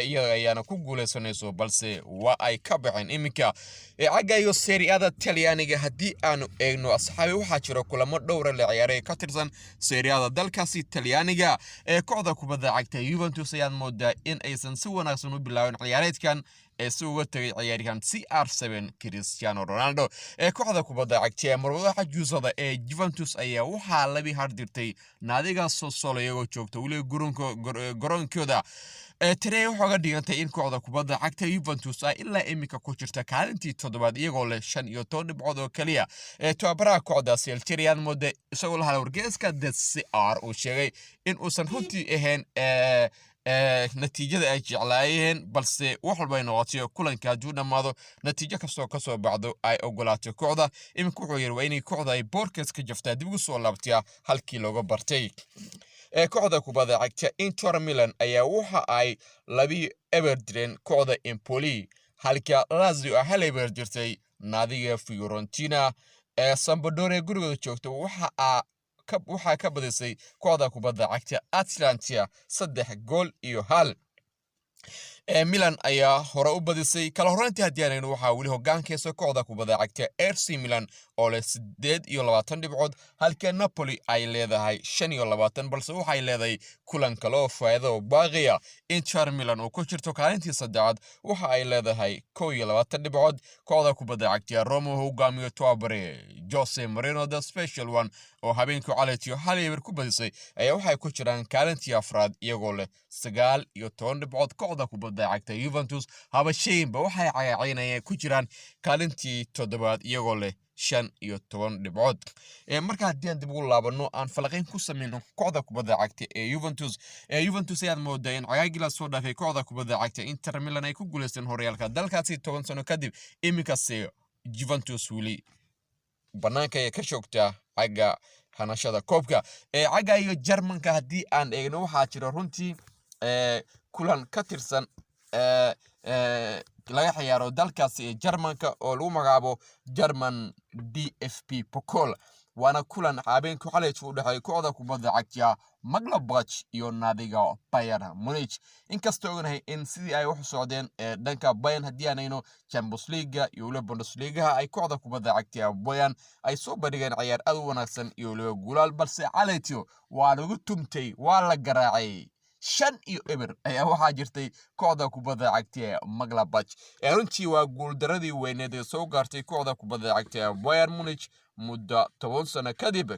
iyaga ayaana ku guuleysanayso balse waa ay ka baxeen iminka cagayo Serie A Talyaaniga haddii aanu eegno asxaabi waxaa jira kulamo dhowr la ciyaaray ka tirsan Serie A dalkaasi Talyaaniga kooxda kubadda cagta Juventus ayaa moodaa in aysan si wanaagsan u bilaawin ciyaareedkan ee si uga tagay ciyaaryahan CR7 Cristiano Ronaldo kooxda kubadda cagta ee marwadaha juusada ee Juventus ayaa waxaa labi hardirtay naadiga Sassuolo iyagoo joogta wali garoonkooda tire waxaa dhigantay in kooxda kubadda cagta Juventus ay ilaa imika ku jirta kaalintii toddobaad iyagoo leh 15 dhibcood oo kaliya tababaraha kooxdaasi Elchirian Mode isagoo la wargeyska The CR uu sheegay in uusan runtii ahayn natiijada ay jeclaayeen balse wax walba ay noqotay kulanka hadduu dhammaado natiijo kastoo ka soo baxdo ay ogolaatay kooxda imika wuxuu yiri waa inay kooxda ay boorkees ka jaftaa dib ugu soo laabtaa halkii looga bartay kooxda kubadda cagta Inter Milan ayaa waxa ay 2-0 direen kooxda Empoli halka Lazio 1-0 dirtay naadiga Fiorentina Sampdoria gurigooda joogta waxaa ka badisay kooxda kubadda cagta Atalanta 3-1 Milan ayaa hore u badisay kala horaantii hadiyaan waxaa wali hoggaankeesa kooxda kubadda cagta AC Milan oo leh 28 dhibcood halka Napoli ay leedahay 25 balse waxay leedahay kulan kale oo faa'iido baaqiya Inter Milan oo ku jirto kaalintii saddexaad waxa ay leedahay 21 dhibcood kooxda kubadda cagta Roma hogaamiyo tababare Jose Mourinho the special one oo habeenkii calaatiyo hal ku badisay ayaa waxay ku jiraan kaalintii afraad iyagoo leh 19 dhibcood kooxda kubadda cagta Juventus habasheenba waxay cayaaceenayeen ku jiraan kaalintii toddobaad iyagoo leh 15 dhibcood marka hadii aan dib ugu laabano aan falaqeyn ku sameeyno kooxda kubadda cagta ee Juventus ayaa moodaa in cagaagila soo dhaafay kooxda kubadda cagta Inter Milan ay ku guuleysteen horyaalka dalkaasi 10 sano kadib imikase Juventus wili banaanka ay ka joogtaa xagga hanashada koobka xagga iyo Jarmanka hadii aan eegno waxaa jira runtii kulan ka tirsan laga ciyaaro dalkaasi ee Jarmanka oo lagu magacaabo German DFB Pokal waana kulan habeenkii xalay u dhaxay kooxda kubadda cagta Mönchengladbach iyo naadiga Bayern Munich inkastoo ognahay in sidii ay wax u socdeen dhanka Bayern hadii aanayno Champions League iyo Bundesliga ay kooxda kubadda cagta Bayern ay soo bandhigeen ciyaar aad u wanaagsan iyo guulaal balse calaytio waa lagu tumtay waa la garaacay 5-0 ayaa waxaa jirtay kooxda kubadda cagta Mönchengladbach runtii waa guuldaradii weyneed ee soo gaartay kooxda kubadda cagta Bayern Munich muddo 10 sano kadib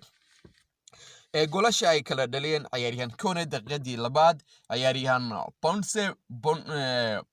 golasha ay kala dhaliyeen ciyaaryahan Kone daqiiqadii labaad ciyaaryahan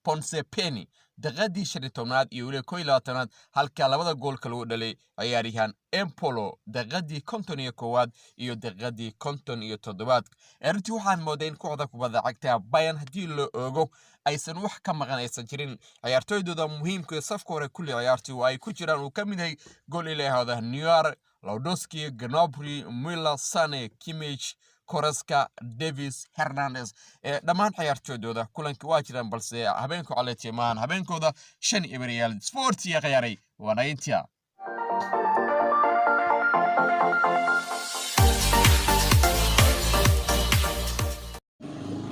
Ponce Penny daqiiqadii 15aad iyo 21aad halka labada gool kale uu dhalay ciyaaryahan Empolo daqiiqadii 51aad iyo daqiiqadii 57aad runtii waxaan moodaa in kooxda kubadda cagta Bayern hadii loo oogo aysan wax ka maqan aysan jirin ciyaartooydooda muhiimka safka hore kulli ciyaartooy ay ku jiraan uu ka mid yahay gool ilaahooda Neuer Lewandowski Gnabry Müller Sané Kimmich Koreska Davis Hernandez dhammaan ciyaartooydooda kulankii waa jiraan balse habeenku calaatiyo maahan habeenkooda 5 Real Sport iyo ciyaaray wanayntia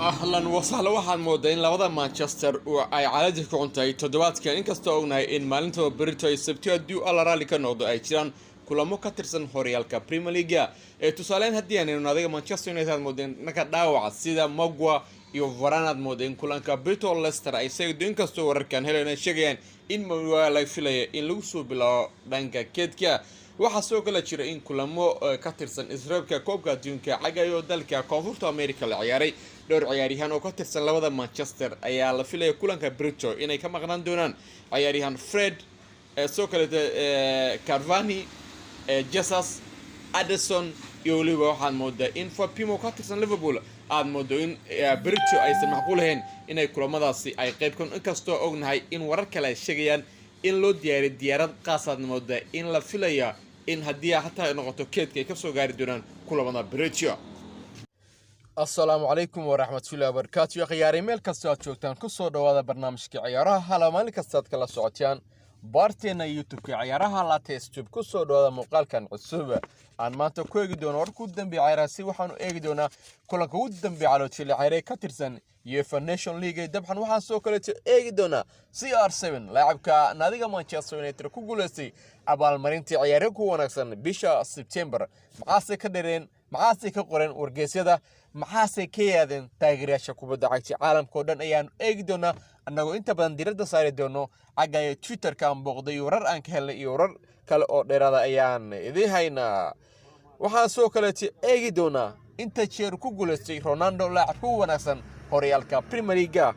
ahlan wasahla waxaan moodaa in labada Manchester ay calaadi ku cuntay toddobaadkan inkastoo ognahay in maalinta Berito ay Sabtida duu alla rally ka noqdo ay jiraan kulamo ka tirsan horyaalka Premier League tusaaleyn hadii aan naadiga Manchester United moodeen naka dhaawac sida Magua iyo Varane moodeen kulanka Brito Leicester ay saydo inkastoo wararkan helayna sheegayaan in Magua la filayo in lagu soo bilaabo dhanka keedka waxa soo kala jira in kulamo ka tirsan Israelka koobka adduunka cagayo dalka Koonfurta America la ciyaaray dhowr ciyaaryahan oo ka tirsan labada Manchester ayaa la filayo kulanka Brito inay ka maqnaan doonaan ciyaaryahan Fred soo kala Cavani Jesus Addison iyo waliba waxaan moodaa in Fabinho ka tirsan Liverpool aad moodo in Brito aysan macquul ahayn inay kulamadaasi ay qayb ka inkastoo ognahay in warar kale ay sheegayaan in loo diyaariyo diyaarad qaasad moodaa in la filayo in hadii hatta ay noqoto keedka ay ka soo gaari doonaan kulamada Brito السلام عليكم ورحمة الله وبركاته يا خياري ميل كستات جوجتان كسو دوادا برنامجك عيارها حالا مالي كستات كلا سعوتيان بارتينا يوتيوب عيارها لا تيستوب كسو دوادا مقال كان عصوبة عن ما انتو كويق دونا وركو الدنبي عيراسي وحانو ايق دونا كولا كو الدنبي على تشيلي عيري كاترسان يوفا نيشن ليغي دبحان وحان سوكاليتو ايق دونا CR7 لاعبكا ناديغا مانشستر يونايتد كو غوليستي abal marintii ciyaaro ku wanaagsan bisha September maxaase ka dhareen maxaase ka qoran wargeysyada maxaase ka yaadeen taageerayaasha kubadda cagta caalamka oo dhan ayaan eegi doonaa annagoo inta badan diiradda saari doono xagga Twitter-ka aan booqday warar aan ka helnay iyo warar kale oo dheeraada ayaan idin haynaa. waxaan soo kale eegi doonaa inta jeer ku guuleystay Ronaldo laacib ku wanaagsan horyaalka Premier League.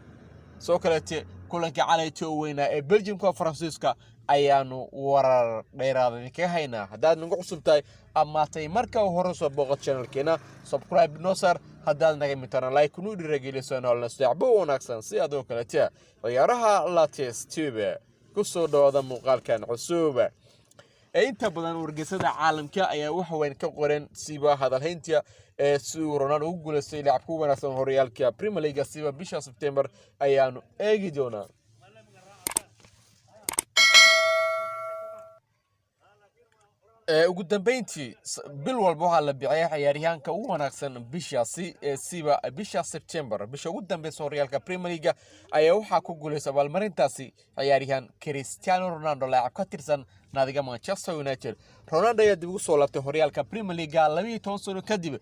soo kale kulanka calayto weyna ee Belgium-ka Faransiiska ayaanu warar dheeraada ka haynaa. haddaad nagu cusub tahay ama tay marka hore soo booqat channel-keena subscribe noo saar. haddaad naga mitana like nu dhiirigeliso nolol saaxiibo wanaagsan si aad oo kale ciyaaraha latest tube ku soo dhawaada muuqaalkan cusub. inta badan wargeysada caalamka ayaa wax weyn ka qoran siba hadalhaynta si Ronaldo ugu guuleystay laacib ku wanaagsan horyaalka Premier League siba bisha September ayaanu eegi doonaa. ugu dambeyntii bil walba waxa la bixiyay ciyaaryahanka ugu wanaagsan bishaasi siba bisha September bisha ugu dambeysay horyaalka Premier League ayaa waxa ku guuleystay abaalmarintaasi ciyaaryahan Cristiano Ronaldo laacib ka tirsan naadiga Manchester United. Ronaldo ayaa dib ugu soo laabtay horyaalka Premier League 12 sano kadib.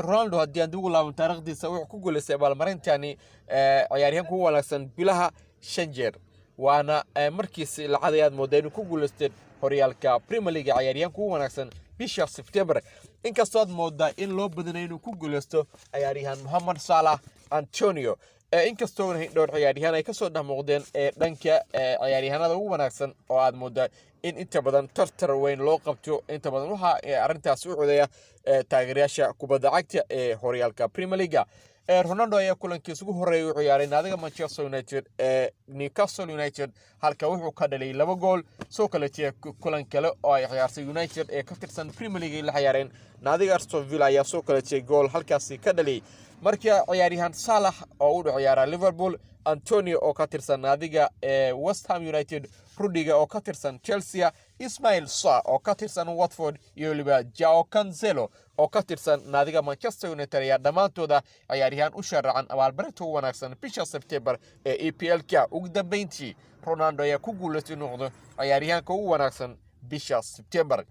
Ronaldo haddii aan dib ugu laaban taariikhdiisa wuxuu ku guuleystay abaalmarintani ciyaaryahanka ugu wanaagsan bilaha 5 jeer waana markiisi lacag mooday inuu ku guuleystay horyaalka Premier League ciyaaryahanka ugu wanaagsan bisha September. inkastoo aad moodaa in loo badanayo inuu ku guuleysto ciyaaryahan Mohamed Salah Antonio inkastoo dhowr ciyaaryahan ay ka soo dhamuqdeen dhanka ciyaaryahanada ugu wanaagsan oo aad moodaa in inta badan tartar weyn loo qabto. inta badan waxa arintaas u codeeya taageerayaasha kubadda cagta ee horyaalka Premier League. Ronaldo ayaa kulankiisa ugu horeeyay u ciyaaray naadiga Manchester United Newcastle United halka wuxuu ka dhalay 2 gool. soo kale kulan kale oo ay ciyaarsay United ee ka tirsan Premier League la ciyaareen naadiga Aston Villa ayaa soo kale gool halkaasi ka dhalay. markii ciyaaryahan Salah oo u ciyaara Liverpool, Antonio oo ka tirsan naadiga West Ham United, Rudiger oo ka tirsan Chelsea, Ismail Sarr oo ka tirsan Watford iyo waliba Joao Cancelo oo ka tirsan naadiga Manchester United ayaa dhamaantooda ciyaaryahan u sharaxan abaalmarinta ugu wanaagsan bisha September ee EPL-ka. ugu dambeyntii Ronaldo ayaa ku guuleystay noqdo ciyaaryahanka ugu wanaagsan bisha September.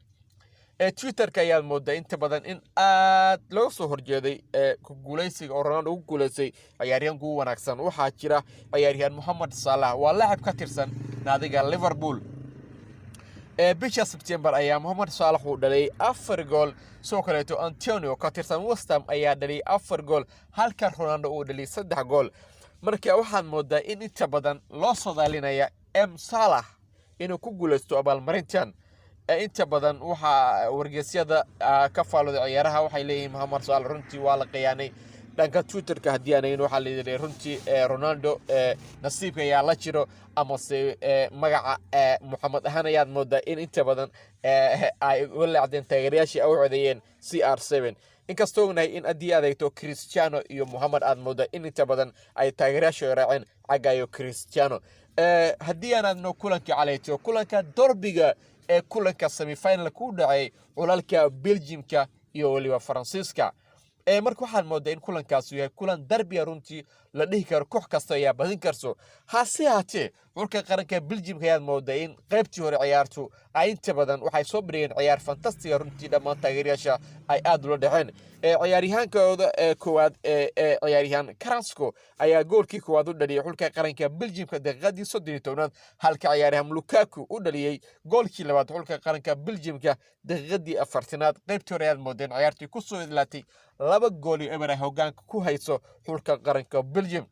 Twitter-ka ayaa moodaa inta badan in aad loo soo horjeeday ku guuleysiga oo Ronaldo ugu guuleystay ciyaaryahanka ugu wanaagsan. waxaa jira ciyaaryahan Mohamed Salah waa laacib ka tirsan naadiga Liverpool. bisha September ayaa Mohamed Salah uu dhalay 4 gool. soo kale Antonio ka tirsan West Ham ayaa dhalay 4 gool halka Ronaldo uu dhalay 3 gool. marka waxaan moodaa in inta badan loo soo daalinaya Salah inuu ku guuleysto abaalmarintan. inta badan waxa wargeysyada ka faalooday ciyaaraha waxay leeyihiin Mohamed Salah runtii waa la qiyaanay. dhanka Twitter-ka haddii aanay waxa la yiraahdo runtii Ronaldo nasiibka ayaa la jiro ama se magaca Mohamed ahaan ayaad moodaa in inta badan ay u leexdeen taageerayaashii ay u codeeyeen CR7. inkastoo ognahay in haddii adeegto Cristiano iyo Mohamed aad moodaa in inta badan ay taageerayaashu raaceen xagga Cristiano. haddii aan aadno kulanka calayto kulanka derbiga kulanka semi-final ku dhacay xulalka Belgium-ka iyo waliba Faransiiska. marka waxaan moodaa in kulankaas yahay kulan derbi runtii la dhihi karo koox kasta ayaa badin karso. hase haatee xulka qaranka Belgium-ka ayaa moodaa in qaybtii hore ciyaartu ay inta badan waxay soo bariyeen ciyaar fantastic runtii dhammaan taageerayaasha ay aad ula dhaceen. ciyaaryahankooda koowaad ciyaaryahan Carrasco ayaa goolkii koowaad u dhaliyay xulka qaranka Belgium-ka daqiiqadii 13 halka ciyaaryahan Lukaku u dhaliyay goolkii labaad xulka qaranka Belgium-ka daqiiqadii 40aad. qaybtii hore ayaa moodeen ciyaartii ku soo idlaatay 2 gool iyo eber hoggaanka ku hayso xulka qaranka Belgium.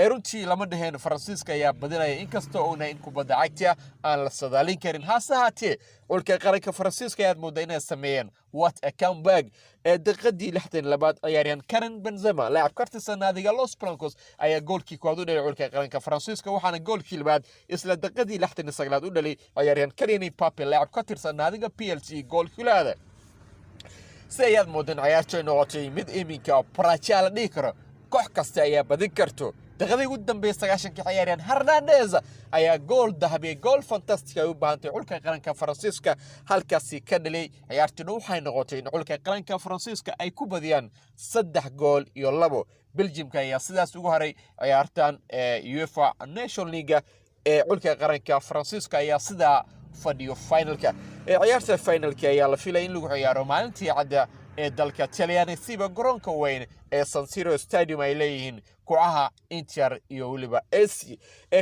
runtii lama dhaheen Faransiiska ayaa badinaya inkastoo uu in kubadda cagta aan la sadaalin karin. hase haatee xulka qaranka Faransiiska ayaa moodaa inay sameeyeen what a comeback. daqiiqadii 62aad ciyaaryahan Karim Benzema laacib ka tirsan naadiga Los Blancos ayaa goolkii koowaad u dhalay xulka qaranka Faransiiska waxaana goolkii labaad isla daqiiqadii 69aad u dhalay ciyaaryahan Kylian Mbappe laacib ka tirsan naadiga PSG goolkii labaad. si ayaad moodeen ciyaartu noqotay mid iminka Bracha la dhihi karo koox kasta ayaa badin karto. daqiiqadii ugu dambeysay 9 ciyaaryahan Hernandez ayaa gool dahabi gool fantastic ay u baahantay xulka qaranka Faransiiska halkaasi ka dhalay. ciyaartu waxay noqotay in xulka qaranka Faransiiska ay ku badiyaan 3 gool iyo 2. Belgium-ka ayaa sidaas ugu haray ciyaartan UEFA National League xulka qaranka Faransiiska ayaa sida fadhiyo finalka. ciyaarta finalka ayaa la filayay in lagu ciyaaro maalintii cadda ee dalka Talyaani siba garoonka weyn ee San Siro Stadium ay leeyihiin kooxaha Inter iyo waliba AC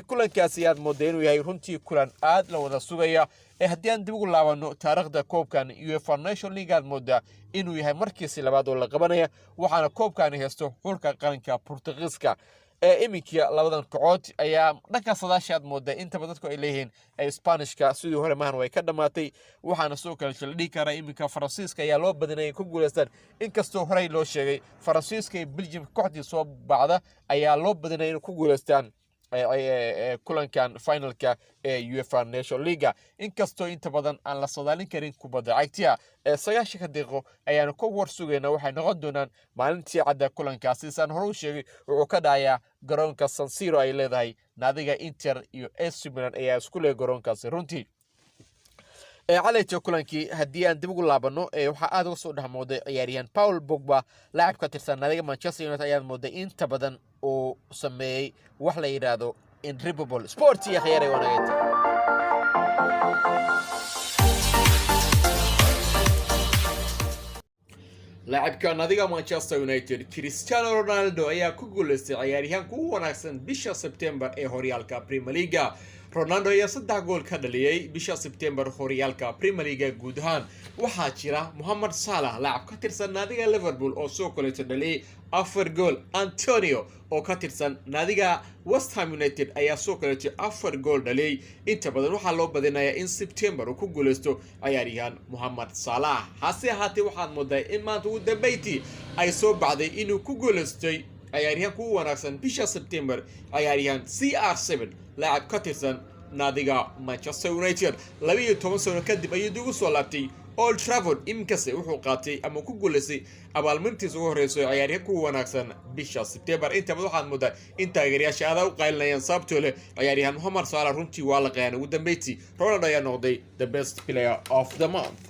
kulankaasi aad moodo inuu yahay runtii kulan aad la wada sugaya haddii aan dib ugu laabano taariikhda koobkan UEFA National League aad mooda inuu yahay markiisi labaad oo la qabanaya waxaana koobkan haysto xulka qaranka Portugiiska iminka labadan kooxood ayaa dhanka sadaashaad mooda inta dadku ay leeyihiin Isbaanishka sidii hore maahan way ka dhamaatay waxaana soo kale la dhigi karaa iminka Faransiiska ayaa loo badinay ku guuleystaan inkastoo horey loo sheegay Faransiiska iyo Belgium kooxdii soo bacda ayaa loo badinay ku guuleystaan kulankan finalka UEFA National League inkastoo inta badan aan la sodaalin karin kubadda cagta 9 daqiiqo ayaan ku war sugeynaa waxay noqon doonaan maalintii cadda kulankaasi san hore u sheegay wuxuu ka dhacayaa garoonka San Siro ay leedahay naadiga Inter iyo AC Milan ayaa isku leeyahay garoonkaasi runtii calayto kulankii haddii aan dib ugu laabano waxa aad uga soo dhaxmooday ciyaaryahan Paul Pogba laacib ka tirsan naadiga Manchester United ayaa mooday inta badan oo sameeyay wax la yiraahdo Indribble Sport iyo khayr ay wanaagsan لاعبka naadiga Manchester United Cristiano Ronaldo ayaa ku guuleystay ciyaaryahan ku wanaagsan bisha September ee horyaalka Premier League Ronaldo ayaa 3 gool ka dhaliyay bisha September horyaalka Premier League guud ahaan waxaa jira Mohamed Salah laacib ka tirsan naadiga Liverpool oo soo koleetay dhaliyay 4 gool Antonio oo ka tirsan naadiga West Ham United ayaa soo koleetay 4 gool dhaliyay inta badan waxaa loo badinayaa in September uu ku guuleysto ciyaaryahan Mohamed Salah hase ahaatee waxaad moodaa in maanta ugu dambeeyay ay soo baxday inuu ku guuleystay ciyaaryahan ku wanaagsan bisha September ciyaaryahan CR7 لاعب ka tirsan naadiga Manchester United 12 sano kadib ayuu dib u soo laabtay Old Trafford imkase wuxuu qaatay ama ku guuleysay abaalmarintiisa ugu horeyso ciyaaryahan ku wanaagsan bisha September inta badan waxaad moodaa in taageerayaasha aad u qaylinayaan sababtoo leh ciyaaryahan Mohamed Salah runtii waa la qeynay ugu dambeeyay Ronaldo ayaa noqday the best player of the month